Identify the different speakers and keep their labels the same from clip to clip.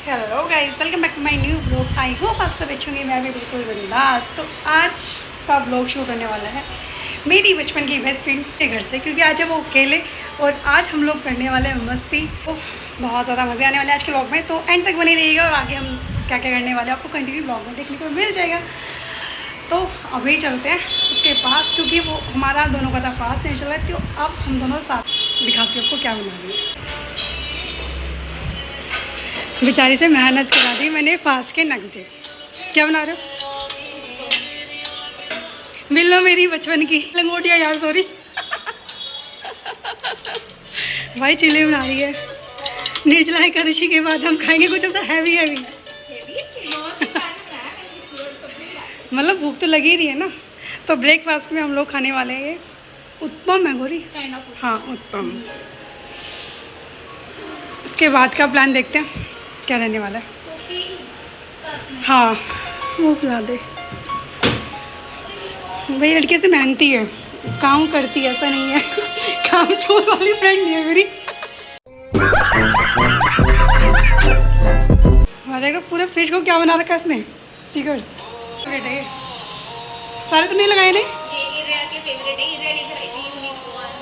Speaker 1: Hello guys, welcome back to my new blog. I hope आप सब अच्छे होंगे। मैं भी बिल्कुल बिंदास। तो आज का ब्लॉग शूट होने वाला है मेरी बचपन की बेस्ट फ्रेंड के घर से, क्योंकि आज है वो अकेले और आज हम लोग करने वाले हैं मस्ती। तो बहुत ज़्यादा मज़े आने वाले हैं आज के ब्लॉग में, तो एंड तक बने रहिएगा और आगे हम क्या क्या करने वाले हैं आपको कंटिन्यू ब्लॉग में देखने को मिल जाएगा। तो अभी चलते हैं उसके पास, क्योंकि वो हमारा दोनों का था पास नहीं चला है। तो अब हम दोनों साथ दिखाते हैं आपको क्या बना रही है। बेचारी से मेहनत करा दी मैंने फास्ट के नेक्स्ट डे। क्या बना रहे हो? मिल लो मेरी बचपन की लंगोटिया यार, सॉरी। भाई चिल्ली बना रही है। निर्जला एकादशी के बाद हम खाएंगे कुछ ऐसा हैवी हैवी। मतलब भूख तो लगी रही है ना। तो ब्रेकफास्ट में हम लोग खाने वाले हैं ये उत्पम है गोरी। हाँ उत्पम। उसके बाद का प्लान देखते हैं क्या रहने वाला है। हाँ वो पिला दे भाई। लड़के से मेहनती है, काम करती है, ऐसा नहीं है। काम छोड़ वाली फ्रेंड नहीं है मेरी। देख लो पूरे फ्रिज को क्या बना रखा है इसने, स्टिकर्स। सारे तो नहीं लगाए नहीं।
Speaker 2: ये इरिया के फेवरेट है। इरिया लेकर आई थी यूनिकॉर्न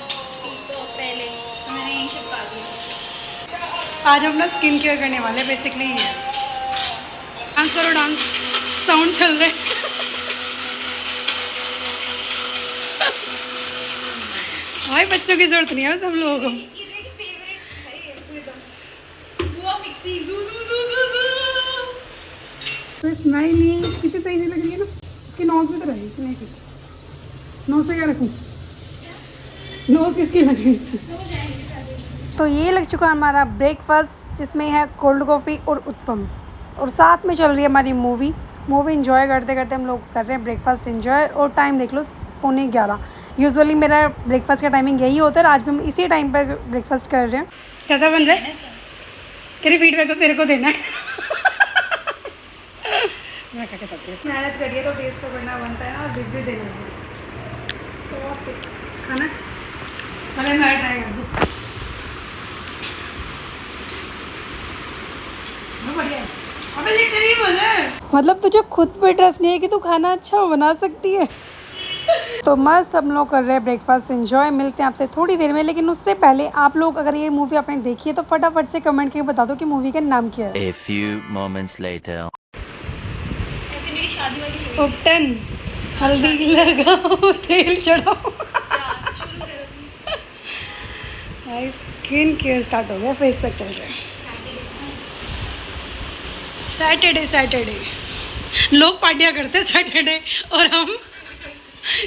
Speaker 2: तो पहले तो मैंने यहीं चिपका दिया।
Speaker 1: आज हम ना स्किन केयर करने वाले हैं बेसिकली। डांस करो, डांस। साउंड चल रहा है। भाई बच्चों की जरूरत नहीं है सब लोगों को।
Speaker 2: इरिया की फेवरेट है ये रिदम। बुआ मिक्सी जू जू जू जू जू।
Speaker 1: तो स्माइल कितनी सही लग रही है ना। इसकी नोज भी तो रही नहीं थी। नोज पे क्या रखूँ? नोज किसकी लग रही है? तो ये लग चुका हमारा ब्रेकफास्ट, जिसमें है कोल्ड कॉफ़ी और उत्पम, और साथ में चल रही है हमारी मूवी इंजॉय करते करते हम लोग कर रहे हैं ब्रेकफास्ट इंजॉय। और टाइम देख लो 11:45। यूजुअली मेरा ब्रेकफास्ट का टाइमिंग यही होता है, आज भी हम इसी टाइम पर ब्रेकफास्ट कर रहे हैं। कैसा बन रहा है? तेरी फीडबैक तो तेरे को देना है। मैं क्या कहती हूँ, मेहनत करिए तो टेस्ट तो करना बनता है ना, और रिव्यू देना है। तो खाना पहले मैं ट्राई कर दूँ। बढ़िया है। अबे लिटरली मजा है। मतलब तुझे खुद पे ट्रस्ट नहीं है कि तू खाना अच्छा बना सकती है। तो मस्त हम लोग कर रहे हैं ब्रेकफास्ट एंजॉय। मिलते हैं आपसे थोड़ी देर में, लेकिन उससे पहले आप लोग अगर ये मूवी आपने देखी है तो फटाफट से कमेंट करके बता दो कि मूवी का नाम क्या है।
Speaker 3: A few moments later.
Speaker 2: ऐसे मेरी शादी वाली हुई।
Speaker 1: उपटन हल्दी लगाओ, तेल चढ़ाओ। भाई स्किन केयर स्टार्ट हो गया, फेस पैक चल रहा है। सैटरडे लोग पार्टियां करते हैं सैटरडे, और हम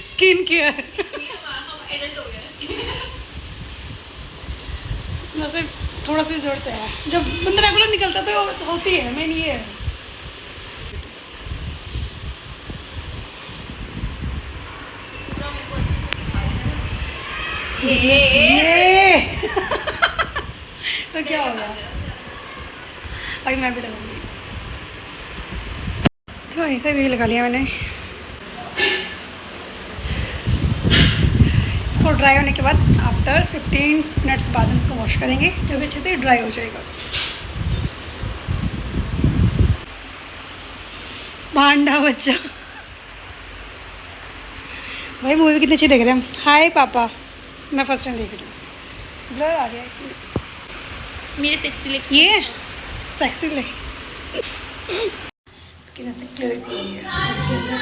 Speaker 1: स्किन केयर।
Speaker 2: हम एडल्ट हो गए।
Speaker 1: वैसे थोड़ा सी जरूरत है, जब बंदा रेगुलर निकलता तो होती है। मेन ये है। ये तो क्या होगा? अभी मैं भी लगाऊंगी। तो ऐसे भी लगा लिया मैंने। इसको ड्राई होने के बाद आफ्टर 15 मिनट्स बाद हम इसको वॉश करेंगे, जब अच्छे से ड्राई हो जाएगा। भांडा बच्चा। भाई मूवी कितनी अच्छी देख रहे हैं हम। हाय पापा, मैं फर्स्ट टाइम देख रही हूँ। ब्लर आ रहा है
Speaker 2: मेरे सेक्सी लेग्स
Speaker 1: ये सेक्सी ले। स्किन ऐसे क्लियर सी हो गई है इसके अंदर।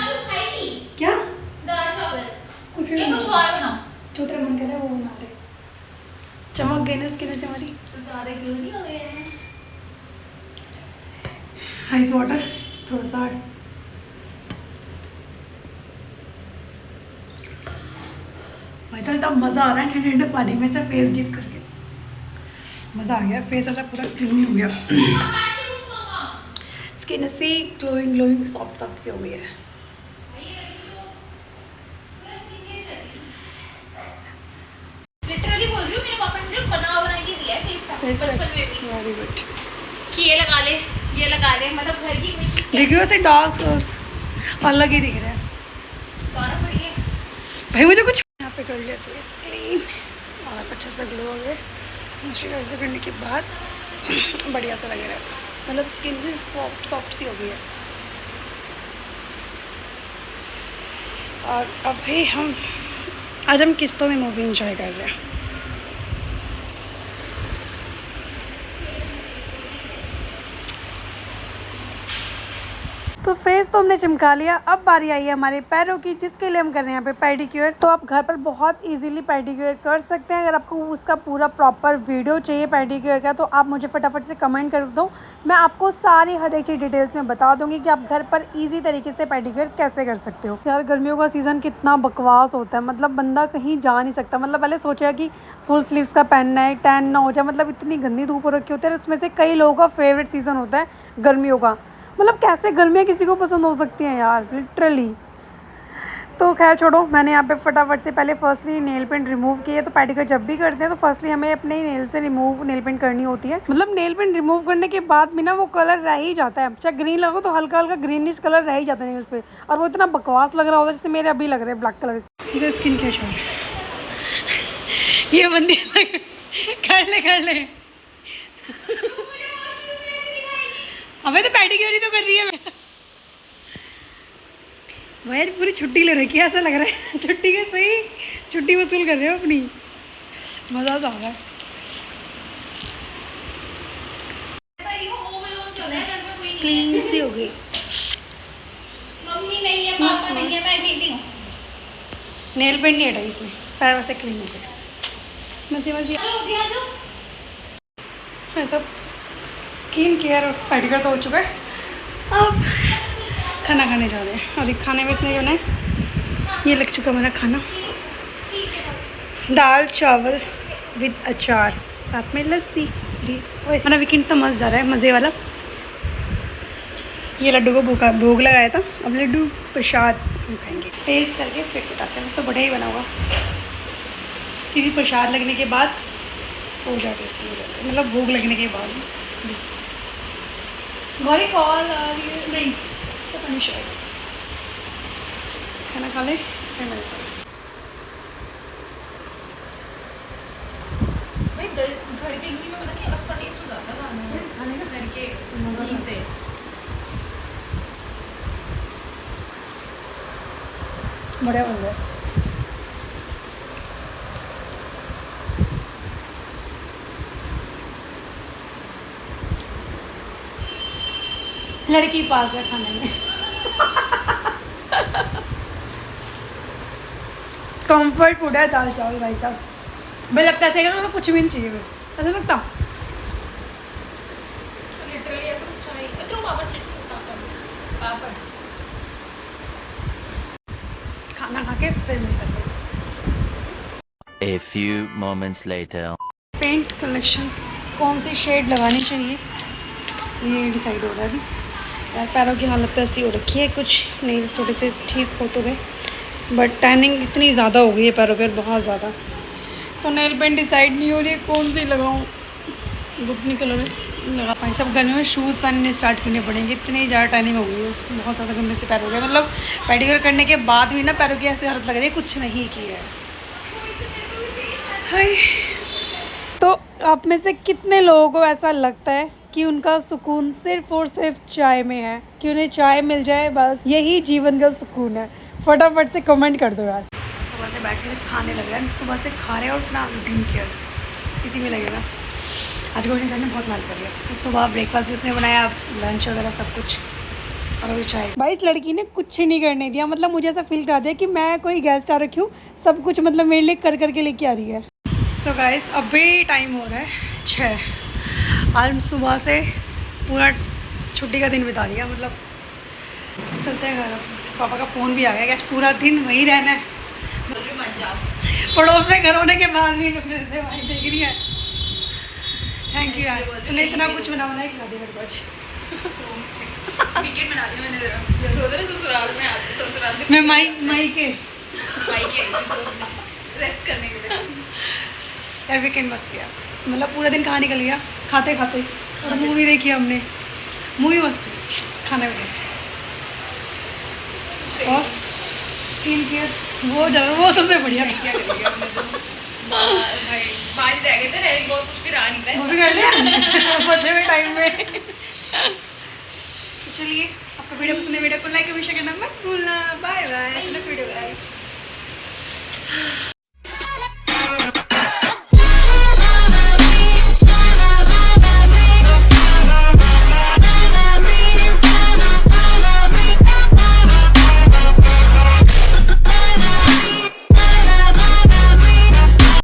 Speaker 1: क्या
Speaker 2: दाल चावल
Speaker 1: कुछ
Speaker 2: ये कुछ और बनाओ
Speaker 1: जो तेरा मन कर रहा है वो बना रहे। चमक गई ना स्किन से हमारी।
Speaker 2: ज़्यादा ग्लो नहीं हो गया है।
Speaker 1: आइस वाटर थोड़ा सा। भाई साहब इतना मज़ा आ रहा है ठंडे ठंडे पानी में से फेस डिप करके। मज़ा आ गया, फेस ऐसा पूरा क्लीन हो गया। स्किन ऐसी ग्लोइंग सॉफ्ट सी हो गई है।
Speaker 2: लिटरली बोल रही हूँ, मेरे पापा ने मुझे बना के दिया है फेस पैक बचपन में भी।
Speaker 1: Very good.
Speaker 2: कि ये लगा ले, मतलब घर की कोई चीज़
Speaker 1: देखियो ऐसे डार्क सर्कल्स अलग ही दिख रहे हैं।
Speaker 2: दौरा पड़ी है
Speaker 1: भाई मुझे कुछ यहाँ पे कर लिया फेस क्लीन और अच्छा सा ग्लो हो गया। मॉइस्चराइजर करने के बाद बढ़िया सा लग रहा है। मतलब स्किन भी सॉफ्ट सॉफ्ट सी हो गई है। और अभी आज हम किस्तों में मूवी एंजॉय कर रहे हैं। तो फेस तो हमने चिमका लिया, अब बारी आई है हमारे पैरों की, जिसके लिए हम कर रहे हैं यहाँ पे पेडिक्योर। तो आप घर पर बहुत इजीली पेडिक्योर कर सकते हैं। अगर आपको उसका पूरा प्रॉपर वीडियो चाहिए पेडिक्योर का तो आप मुझे फटाफट से कमेंट कर दो, मैं आपको सारी हर एक चीज़ डिटेल्स में बता दूंगी कि आप घर पर ईजी तरीके से पेडिक्योर कैसे कर सकते हो। यार गर्मियों का सीज़न कितना बकवास होता है, मतलब बंदा कहीं जा नहीं सकता। मतलब पहले सोचा कि फुल स्लीव्स का पहनना है, टैन ना हो जाए, मतलब इतनी गंदी धूप हो रखी होती है। उसमें से कई लोगों का फेवरेट सीज़न होता है गर्मियों का। मतलब कैसे गर्मियाँ किसी को पसंद हो सकती हैं यार, लिटरली। तो खैर छोड़ो, मैंने यहाँ पे फटाफट से पहले फर्स्टली नेल पेंट रिमूव की है। तो पेडिक्योर जब भी करते हैं तो फर्स्टली हमें अपने नेल से नेल पेंट करनी होती है। मतलब नेल पेंट रिमूव करने के बाद भी ना वो कलर रह ही जाता है, चाहे ग्रीन लगो तो हल्का हल्का ग्रीनिश कलर रह ही जाता है नेल्स पे, और वो इतना बकवास लग रहा होता है जैसे मेरे अभी लग रहे हैं ब्लैक कलर। मेरा स्किन क्या छोड़ ये बंदी कर ले अबे तो पेडिक्योर ही तो कर रही है मैं। भाई पूरी छुट्टी ले रखी है, ऐसा लग रहा है छुट्टी के सही छुट्टी वसूल कर रहे हो अपनी, मज़ा तो आ रहा है। क्लीन सी हो गई।
Speaker 2: मम्मी नहीं है, पापा नहीं है, मैं अकेली हूँ।
Speaker 1: नेल पेंट नहीं हटाई इसने, पैर वैसे क्लीन हो गए। मजे सब स्किन केयर और पेडिक्योर तो हो चुका है। अब खाना खाने जा रहे हैं, और एक खाने में इसने बनाया, ये लग चुका मेरा खाना, दाल चावल विद अचार, साथ में लस्सी। और इस वीकेंड तो मस्त जा रहा है, मज़े वाला। ये लड्डू को भोग लगाया था, अब लड्डू प्रसाद हम खाएंगे। टेस्ट करके फिर बताते हैं, बस तो बढ़िया ही बना होगा, क्योंकि प्रसाद लगने के बाद हो जाए टेस्टी हो जाता है, मतलब भोग लगने के बाद। गौरी कॉल आ रही है, नहीं पता नहीं, शायद खाना खा ले फिर मिलते हैं।
Speaker 2: भाई घर के घी में पता नहीं अच्छा टेस्ट हो जाता है खाने का, घर के घी से।
Speaker 1: बढ़िया बन गया। लड़की पास है खाने में कंफर्ट फूड है दाल चावल भाई साहब। मुझे लगता है ऐसे तो कुछ भी नहीं चाहिए, ऐसा लगता
Speaker 2: लिटरली ऐसा कुछ चाहिए। तो पापड़ पापड़
Speaker 1: खाना खा के फिर मिलते हैं।
Speaker 3: A few moments later.
Speaker 1: Paint collections कौन सी शेड लगानी चाहिए ये डिसाइड हो रहा है अभी। यार पैरों की हालत तो ऐसी हो रखी है, कुछ नेल्स थोड़े से ठीक हो तो गए, बट टैनिंग इतनी ज़्यादा हो गई है पैरों पर, बहुत ज़्यादा। तो नेल पेंट डिसाइड नहीं हो रही है कौन सी लगाऊँ, धूप निकल रही लगा पाए। सब गर्मी में शूज़ पहनने स्टार्ट करने पड़ेंगे, इतनी ज़्यादा टैनिंग हो गई है, बहुत ज़्यादा गंदे से पैर हो गए। मतलब पेडिक्योर करने के बाद भी ना पैरों की ऐसी हालत लग रही है कुछ नहीं किया है। हाय, तो आप में से कितने लोगों को ऐसा लगता है कि उनका सुकून सिर्फ और सिर्फ चाय में है, कि उन्हें चाय मिल जाए बस यही जीवन का सुकून है? फटाफट से कमेंट कर दो यार। सुबह से बैठ के खाने लग रहा है, सुबह से खा रहे हैं और अपना रूटीन केयर इसी में लगेगा। आज को करने बहुत मन कर रहा है। सुबह ब्रेकफास्ट भी उसने बनाया, लंच वगैरह सब कुछ, और अभी चाय। भाई इस लड़की ने कुछ ही नहीं करने दिया, मतलब मुझे ऐसा फील करा दिया कि मैं कोई गेस्ट आ रखी हूँ, सब कुछ मतलब मेरे लिए कर करके लेके आ रही है। सो गाइस अभी टाइम हो रहा है 6। आज सुबह से पूरा छुट्टी का दिन बिता दिया, मतलब चलते हैं घर। पापा का फ़ोन भी आ गया कि आज पूरा दिन वहीं रहना है। पड़ोस में घर होने के बाद भी भाई देख रही है। थैंक यू यार, तूने इतना कुछ बनाना है, खिला दे मेरे को आज।
Speaker 2: वीकेंड मनाती हूँ मैंने जरा, जैसे होता है ना ससुराल में आते, ससुराल से
Speaker 1: मैं माई के
Speaker 2: रेस्ट करने के लिए।
Speaker 1: यार वीकेंड मस्त किया, मतलब पूरा दिन कहाँ निकल गया खाते खाते, और मूवी देखी हमने, मूवी मस्त थी, खाना भी टेस्ट। और स्किन केयर वो सबसे बढ़िया।
Speaker 2: क्या करेंगे अपने तो भाई बाहर रह गए थे, रह बहुत कुछ भी रहा नहीं था।
Speaker 1: वो भी कर लिया बचे हुए टाइम में।